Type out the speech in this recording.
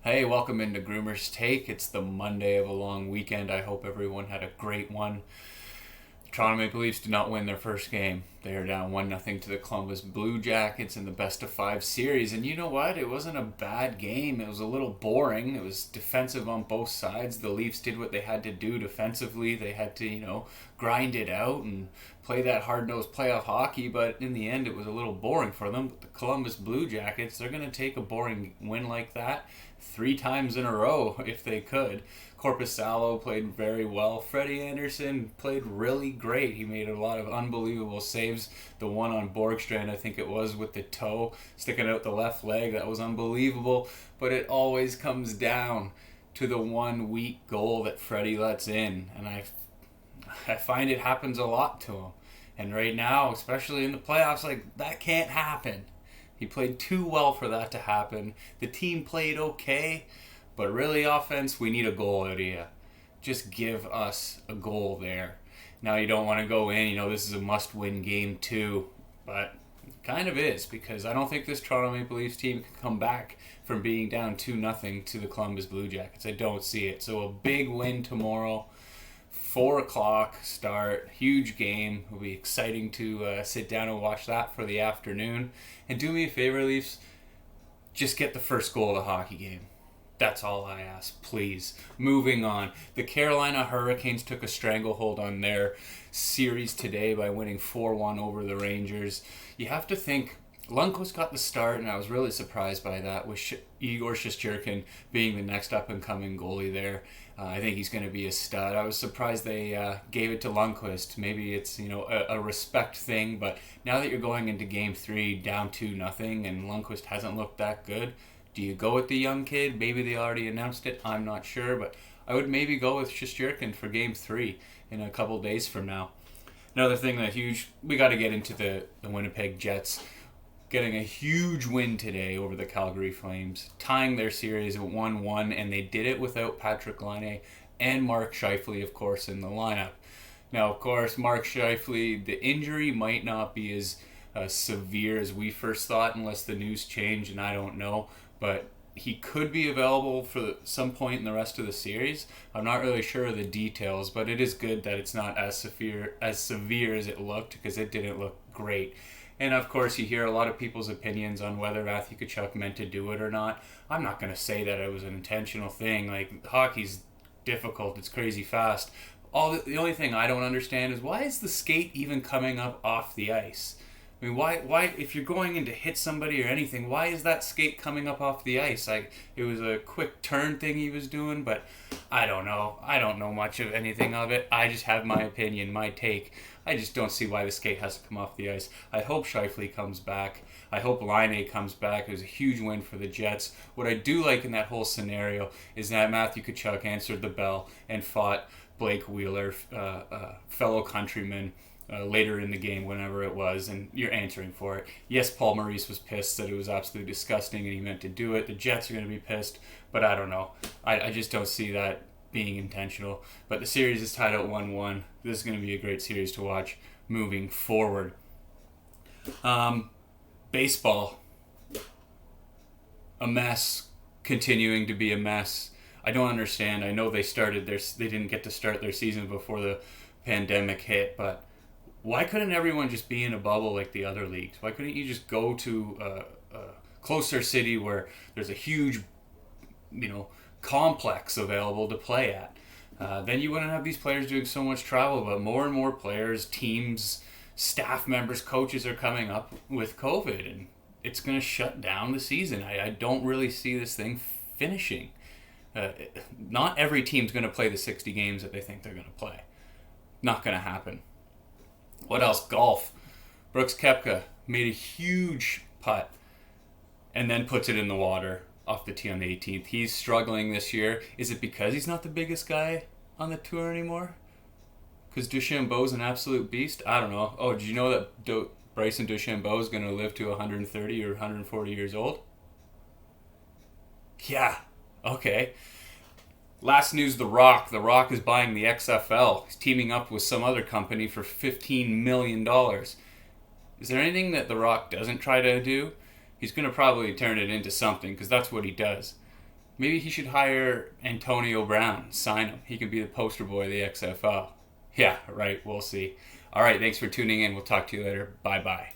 Hey, welcome into GroomersTake. It's the Monday of a long weekend. I hope everyone had a great one. Toronto Maple Leafs did not win their first game. They are down 1-0 to the Columbus Blue Jackets in the best-of-5 series. And you know what? It wasn't a bad game. It was a little boring. It was defensive on both sides. The Leafs did what they had to do defensively. They had to, grind it out and play that hard-nosed playoff hockey. But in the end, it was a little boring for them. But the Columbus Blue Jackets, they're going to take a boring win like that 3 times in a row if they could. Koepka played very well. Freddie Anderson played really great. He made a lot of unbelievable saves. The one on Borgstrand, I think it was, with the toe sticking out the left leg, that was unbelievable. But it always comes down to the one weak goal that Freddie lets in. And I find it happens a lot to him. And right now, especially in the playoffs, that can't happen. He played too well for that to happen. The team played okay. But really, offense, we need a goal out of you. Just give us a goal there. Now, you don't want to go in. This is a must-win game, too. But it kind of is, because I don't think this Toronto Maple Leafs team can come back from being down 2-0 to the Columbus Blue Jackets. I don't see it. So a big win tomorrow. 4 o'clock start. Huge game. It'll be exciting to sit down and watch that for the afternoon. And do me a favor, Leafs. Just get the first goal of the hockey game. That's all I ask, please. Moving on. The Carolina Hurricanes took a stranglehold on their series today by winning 4-1 over the Rangers. You have to think, Lundqvist got the start, and I was really surprised by that, with Igor Shesterkin being the next up-and-coming goalie there. I think he's going to be a stud. I was surprised they gave it to Lundqvist. Maybe it's a respect thing, but now that you're going into Game 3 down 2-0 and Lundqvist hasn't looked that good, do you go with the young kid? Maybe they already announced it. I'm not sure, but I would maybe go with Shesterkin for Game 3 in a couple days from now. Another thing we got to get into the Winnipeg Jets. Getting a huge win today over the Calgary Flames, tying their series at 1-1, and they did it without Patrick Laine and Mark Scheifele, of course, in the lineup. Now, of course, Mark Scheifele, the injury might not be as severe as we first thought, unless the news change, and I don't know. But he could be available for some point in the rest of the series. I'm not really sure of the details, but it is good that it's not as severe as it looked, because it didn't look great. And of course, you hear a lot of people's opinions on whether Matthew Tkachuk meant to do it or not. I'm not going to say that it was an intentional thing. Hockey's difficult. It's crazy fast. The only thing I don't understand is, why is the skate even coming up off the ice? I mean, why, if you're going in to hit somebody or anything, why is that skate coming up off the ice? It was a quick turn thing he was doing, but I don't know. I don't know much of anything of it. I just have my opinion, my take. I just don't see why the skate has to come off the ice. I hope Scheifele comes back. I hope Laine comes back. It was a huge win for the Jets. What I do like in that whole scenario is that Matthew Tkachuk answered the bell and fought Blake Wheeler, fellow countryman, later in the game, whenever it was, and you're answering for it. Yes, Paul Maurice was pissed, that it was absolutely disgusting and he meant to do it. The Jets are going to be pissed, but I don't know. I just don't see that being intentional. But the series is tied at 1-1. This is going to be a great series to watch moving forward. Baseball. A mess, continuing to be a mess. I don't understand. I know they didn't get to start their season before the pandemic hit, but why couldn't everyone just be in a bubble like the other leagues? Why couldn't you just go to a closer city where there's a huge, complex available to play at? Then you wouldn't have these players doing so much travel, but more and more players, teams, staff members, coaches are coming up with COVID, and it's going to shut down the season. I don't really see this thing finishing. Not every team's going to play the 60 games that they think they're going to play. Not going to happen. What else? Golf. Brooks Koepka made a huge putt and then puts it in the water off the tee on the 18th. He's struggling this year. Is it because he's not the biggest guy on the tour anymore? Because DeChambeau's an absolute beast? I don't know. Oh, did you know that Bryson DeChambeau is going to live to 130 or 140 years old? Yeah. Okay. Last news, The Rock. The Rock is buying the XFL. He's teaming up with some other company for $15 million. Is there anything that The Rock doesn't try to do? He's going to probably turn it into something, because that's what he does. Maybe he should hire Antonio Brown, sign him. He could be the poster boy of the XFL. Yeah, right, we'll see. All right, thanks for tuning in. We'll talk to you later. Bye-bye.